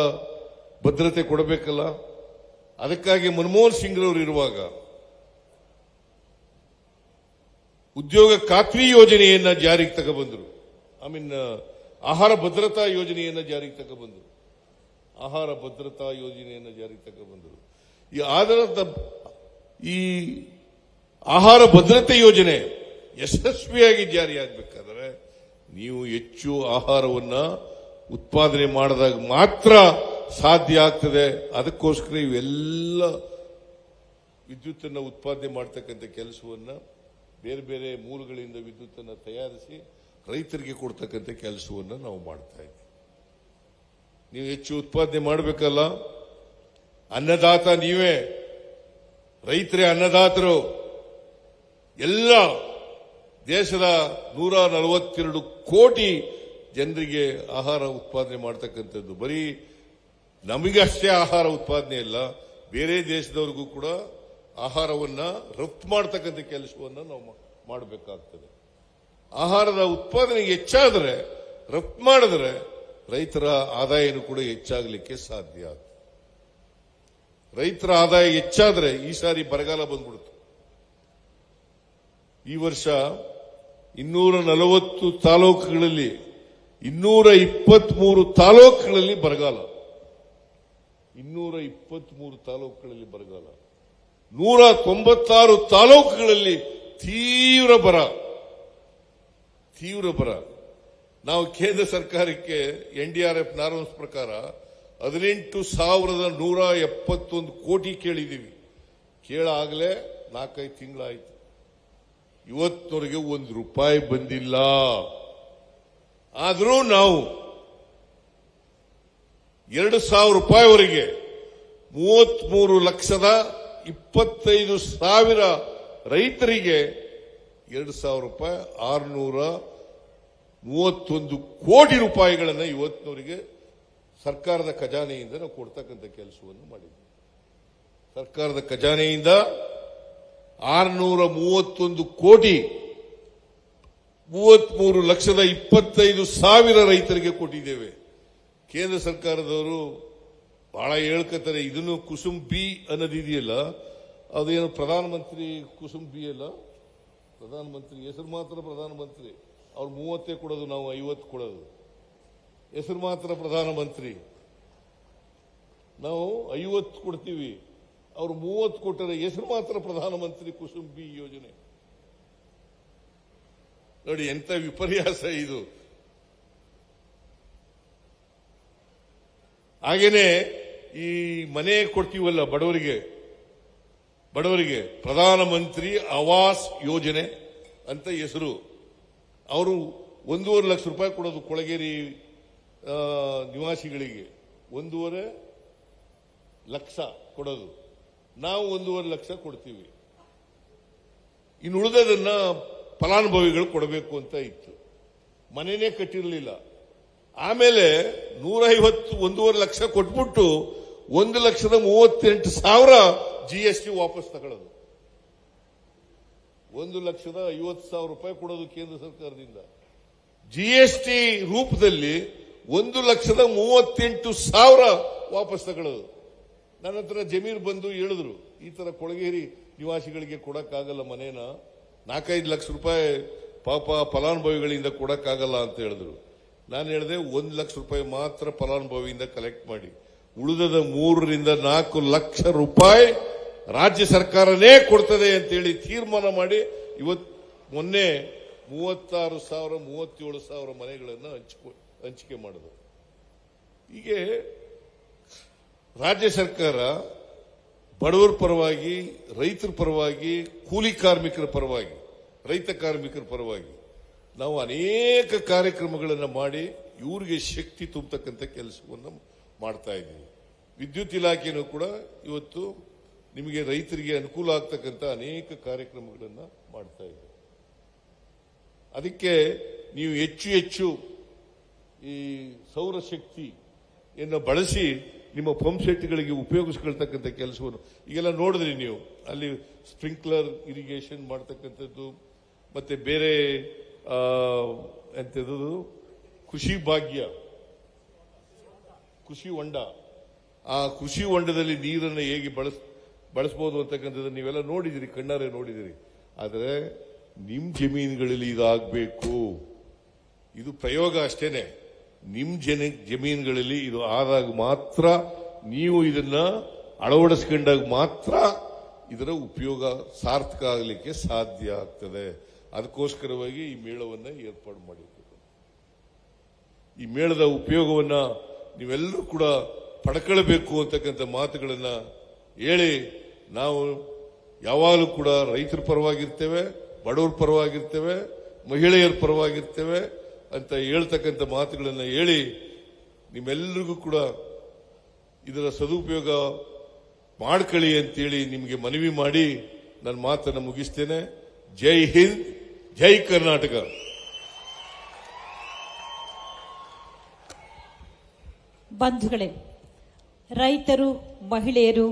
S1: ಭದ್ರತೆ ಕೊಡಬೇಕಲ್ಲ. ಅದಕ್ಕಾಗಿ ಮನಮೋಹನ್ ಸಿಂಗ್ ರವರು ಇರುವಾಗ ಉದ್ಯೋಗ ಖಾತ್ರಿ ಯೋಜನೆಯನ್ನ ಜಾರಿಗೆ ತಗೊಬಂದರು. ಆಹಾರ ಭದ್ರತಾ ಯೋಜನೆಯನ್ನ ಜಾರಿಗೆ ತಗೊಬಂದರು. ಈ ಆಹಾರ ಭದ್ರತೆ ಯೋಜನೆ ಯಶಸ್ವಿಯಾಗಿ ಜಾರಿಯಾಗಬೇಕಾದ್ರೆ ನೀವು ಹೆಚ್ಚು ಆಹಾರವನ್ನ ಉತ್ಪಾದನೆ ಮಾಡಿದಾಗ ಮಾತ್ರ ಸಾಧ್ಯ ಆಗ್ತದೆ. ಅದಕ್ಕೋಸ್ಕರ ಇವೆಲ್ಲ ವಿದ್ಯುತ್ತನ್ನು ಉತ್ಪಾದನೆ ಮಾಡತಕ್ಕಂಥ ಕೆಲಸವನ್ನ ಬೇರೆ ಬೇರೆ ಮೂಲಗಳಿಂದ ವಿದ್ಯುತ್ತನ್ನು ತಯಾರಿಸಿ ರೈತರಿಗೆ ಕೊಡ್ತಕ್ಕಂಥ ಕೆಲಸವನ್ನು ನಾವು ಮಾಡ್ತಾ ಇದ್ದೀವಿ. ನೀವು ಹೆಚ್ಚು ಉತ್ಪಾದನೆ ಮಾಡಬೇಕಲ್ಲ. ಅನ್ನದಾತ ನೀವೇ, ರೈತರೇ ಅನ್ನದಾತರು. ಎಲ್ಲ ದೇಶದ 142 ಕೋಟಿ ಜನರಿಗೆ ಆಹಾರ ಉತ್ಪಾದನೆ ಮಾಡತಕ್ಕಂಥದ್ದು. ಬರೀ ನಮಗಷ್ಟೇ ಆಹಾರ ಉತ್ಪಾದನೆ ಇಲ್ಲ, ಬೇರೆ ದೇಶದವರಿಗೂ ಕೂಡ ಆಹಾರವನ್ನ ರಫ್ತು ಮಾಡತಕ್ಕಂಥ ಕೆಲಸವನ್ನು ನಾವು ಮಾಡಬೇಕಾಗ್ತದೆ. ಆಹಾರದ ಉತ್ಪಾದನೆ ಹೆಚ್ಚಾದರೆ, ರಫ್ತು ಮಾಡಿದ್ರೆ ರೈತರ ಆದಾಯನೂ ಕೂಡ ಹೆಚ್ಚಾಗಲಿಕ್ಕೆ ಸಾಧ್ಯ ಆಗ್ತದೆ. ರೈತರ ಆದಾಯ ಹೆಚ್ಚಾದ್ರೆ ಈ ಸಾರಿ ಬರಗಾಲ ಬಂದ್ಬಿಡುತ್ತೆ. ಈ ವರ್ಷ 240 ತಾಲೂಕುಗಳಲ್ಲಿ 223 ತಾಲೂಕುಗಳಲ್ಲಿ ಬರಗಾಲ. 223 ತಾಲೂಕುಗಳಲ್ಲಿ ಬರಗಾಲ. 196 ತಾಲೂಕುಗಳಲ್ಲಿ ತೀವ್ರ ಬರ. ನಾವು ಕೇಂದ್ರ ಸರ್ಕಾರಕ್ಕೆ NDRF ನಾರ್ಮ್ಸ್ ಪ್ರಕಾರ 18,171 ಕೋಟಿ ಕೇಳಿದ್ದೀವಿ. ಕೇಳಾಗಲೇ 4-5 ತಿಂಗಳಾಯಿತು. ಇವತ್ತಿನವರೆಗೆ ₹1 ಬಂದಿಲ್ಲ. ಆದರೂ ನಾವು ₹2,000ವರೆಗೆ 33,25,000 ರೈತರಿಗೆ ₹2,000 631 ಕೋಟಿ ರೂಪಾಯಿಗಳನ್ನು ಇವತ್ತಿನವರೆಗೆ ಸರ್ಕಾರದ ಖಜಾನೆಯಿಂದ ನಾವು ಕೊಡ್ತಕ್ಕಂಥ ಕೆಲಸವನ್ನು ಮಾಡಿದ್ದೀವಿ. ಸರ್ಕಾರದ ಖಜಾನೆಯಿಂದ 631 ಕೋಟಿ 33,25,000 ರೈತರಿಗೆ ಕೊಟ್ಟಿದ್ದೇವೆ. ಕೇಂದ್ರ ಸರ್ಕಾರದವರು ಬಹಳ ಹೇಳ್ಕತ್ತಾರೆ, ಇದನ್ನು ಕುಸುಮ್ ಬಿ ಅನ್ನೋದಿದೆಯಲ್ಲ, ಅದೇನು ಪ್ರಧಾನಮಂತ್ರಿ ಕುಸುಮ್ ಬಿ ಅಲ್ಲ, ಪ್ರಧಾನಮಂತ್ರಿ ಹೆಸರು ಮಾತ್ರ ಪ್ರಧಾನಮಂತ್ರಿ. ಅವ್ರು 30 ಕೊಡೋದು, ನಾವು 50 ಕೊಡೋದು. ಹೆಸರು ಮಾತ್ರ ಪ್ರಧಾನಮಂತ್ರಿ. ನಾವು 50 ಕೊಡ್ತೀವಿ, ಅವರು 30 ಕೊಟ್ಟರೆ ಹೆಸರು ಮಾತ್ರ ಪ್ರಧಾನಮಂತ್ರಿ ಕುಸುಂಬಿ ಯೋಜನೆ. ನೋಡಿ ಎಂತ ವಿಪರ್ಯಾಸ ಇದು. ಹಾಗೇನೆ ಈ ಮನೆ ಕೊಡ್ತೀವಲ್ಲ ಬಡವರಿಗೆ ಪ್ರಧಾನಮಂತ್ರಿ ಆವಾಸ್ ಯೋಜನೆ ಅಂತ ಹೆಸರು. ಅವರು 1.5 ಲಕ್ಷ ರೂಪಾಯಿ ಕೊಡೋದು ಕೊಳಗೇರಿ ನಿವಾಸಿಗಳಿಗೆ, 1.5 ಲಕ್ಷ ಕೊಡೋದು. ನಾವು 1.5 ಲಕ್ಷ ಕೊಡ್ತೀವಿ. ಇನ್ನು ಉಳಿದದನ್ನ ಫಲಾನುಭವಿಗಳು ಕೊಡಬೇಕು ಅಂತ ಇತ್ತು. ಮನೆನೇ ಕಟ್ಟಿರಲಿಲ್ಲ. ಆಮೇಲೆ 150 1.5 ಲಕ್ಷ ಕೊಟ್ಬಿಟ್ಟು 1,38,000 GST ವಾಪಸ್ ತಗೊಳ್ಳೋದು. 1,50,000 ರೂಪಾಯಿ ಕೊಡೋದು ಕೇಂದ್ರ ಸರ್ಕಾರದಿಂದ. GST ರೂಪದಲ್ಲಿ 1,38,000 ವಾಪಸ್ ತಗೊಳ್ಳೋದು. ನನ್ನ ಹತ್ರ ಜಮೀರ್ ಬಂದು ಹೇಳಿದ್ರು, ಈ ತರ ಕೊಳಗೇರಿ ನಿವಾಸಿಗಳಿಗೆ ಕೊಡಕ್ಕಾಗಲ್ಲ ಮನೇನ, 4-5 ಲಕ್ಷ ರೂಪಾಯಿ ಪಾಪ ಫಲಾನುಭವಿಗಳಿಂದ ಕೊಡಕ್ಕಾಗಲ್ಲ ಅಂತ ಹೇಳಿದ್ರು. ನಾನು ಹೇಳಿದೆ 1 ಲಕ್ಷ ರೂಪಾಯಿ ಮಾತ್ರ ಫಲಾನುಭವಿಯಿಂದ ಕಲೆಕ್ಟ್ ಮಾಡಿ, ಉಳಿದದ 3-4 ಲಕ್ಷ ರೂಪಾಯಿ ರಾಜ್ಯ ಸರ್ಕಾರನೇ ಕೊಡ್ತದೆ ಅಂತೇಳಿ ತೀರ್ಮಾನ ಮಾಡಿ ಮೊನ್ನೆ 36,000 37,000 ಮನೆಗಳನ್ನು ಹಂಚಿಕೆ ಮಾಡಿದ್ರು. ಹೀಗೆ ರಾಜ್ಯ ಸರ್ಕಾರ ಬಡವರ ಪರವಾಗಿ, ರೈತರ ಪರವಾಗಿ, ಕೂಲಿ ಕಾರ್ಮಿಕರ ಪರವಾಗಿ, ರೈತ ಕಾರ್ಮಿಕರ ಪರವಾಗಿ ನಾವು ಅನೇಕ ಕಾರ್ಯಕ್ರಮಗಳನ್ನು ಮಾಡಿ ಇವರಿಗೆ ಶಕ್ತಿ ತುಂಬತಕ್ಕಂಥ ಕೆಲಸವನ್ನು ಮಾಡ್ತಾ ಇದ್ದೀವಿ. ವಿದ್ಯುತ್ ಇಲಾಖೆನೂ ಕೂಡ ಇವತ್ತು ನಿಮಗೆ ರೈತರಿಗೆ ಅನುಕೂಲ ಆಗ್ತಕ್ಕಂಥ ಅನೇಕ ಕಾರ್ಯಕ್ರಮಗಳನ್ನು ಮಾಡ್ತಾ ಇದ್ದೀವಿ. ಅದಕ್ಕೆ ನೀವು ಹೆಚ್ಚು ಈ ಸೌರಶಕ್ತಿಯನ್ನು ಬಳಸಿ ನಿಮ್ಮ ಪಂಪ್ ಸೆಟ್ಗಳಿಗೆ ಉಪಯೋಗಿಸ್ಕೊಳ್ತಕ್ಕಂಥ ಕೆಲಸವನ್ನು ಈಗೆಲ್ಲ ನೋಡಿದ್ರಿ ನೀವು. ಅಲ್ಲಿ ಸ್ಪ್ರಿಂಕ್ಲರ್ ಇರಿಗೇಷನ್ ಮಾಡ್ತಕ್ಕಂಥದ್ದು, ಮತ್ತೆ ಬೇರೆ ಎಂತದ್ದು ಕೃಷಿ ಭಾಗ್ಯ, ಕೃಷಿ ಹೊಂಡ, ಆ ಕೃಷಿ ಹೊಂಡದಲ್ಲಿ ನೀರನ್ನು ಹೇಗೆ ಬಳಸಬಹುದು ಅಂತಕ್ಕಂಥದ್ದು ನೀವೆಲ್ಲ ನೋಡಿದಿರಿ, ಕಣ್ಣಾರೆ ನೋಡಿದಿರಿ. ಆದರೆ ನಿಮ್ ಜಮೀನುಗಳಲ್ಲಿ ಇದಾಗಬೇಕು. ಇದು ಪ್ರಯೋಗ ಅಷ್ಟೇನೆ. ನಿಮ್ ಜಮೀನುಗಳಲ್ಲಿ ಇದು ಆದಾಗ ಮಾತ್ರ, ನೀವು ಇದನ್ನ ಅಳವಡಿಸ್ಕೊಂಡಾಗ ಮಾತ್ರ ಇದರ ಉಪಯೋಗ ಸಾರ್ಥಕ ಆಗಲಿಕ್ಕೆ ಸಾಧ್ಯ ಆಗ್ತದೆ. ಅದಕ್ಕೋಸ್ಕರವಾಗಿ ಈ ಮೇಳವನ್ನು ಏರ್ಪಾಡು ಮಾಡಿದ್ದೇವೆ. ಈ ಮೇಳದ ಉಪಯೋಗವನ್ನ ನೀವೆಲ್ಲರೂ ಕೂಡ ಪಡ್ಕೊಳ್ಬೇಕು ಅಂತಕ್ಕಂಥ ಮಾತುಗಳನ್ನ ಹೇಳಿ, ನಾವು ಯಾವಾಗಲೂ ಕೂಡ ರೈತರ ಪರವಾಗಿರ್ತೇವೆ, ಬಡವರ ಪರವಾಗಿರ್ತೇವೆ, ಮಹಿಳೆಯರ ಪರವಾಗಿರ್ತೇವೆ ಅಂತ ಹೇಳ್ತಕ್ಕಂಥ ಮಾತುಗಳನ್ನು ಹೇಳಿ ನಿಮ್ಮೆಲ್ಲರಿಗೂ ಕೂಡ ಇದರ ಸದುಪಯೋಗ ಮಾಡ್ಕೊಳ್ಳಿ ಅಂತೇಳಿ ನಿಮಗೆ ಮನವಿ ಮಾಡಿ ನನ್ನ ಮಾತನ್ನು ಮುಗಿಸ್ತೇನೆ. ಜೈ ಹಿಂದ್, ಜೈ ಕರ್ನಾಟಕ.
S2: ಬಂಧುಗಳೇ, ರೈತರು, ಮಹಿಳೆಯರು,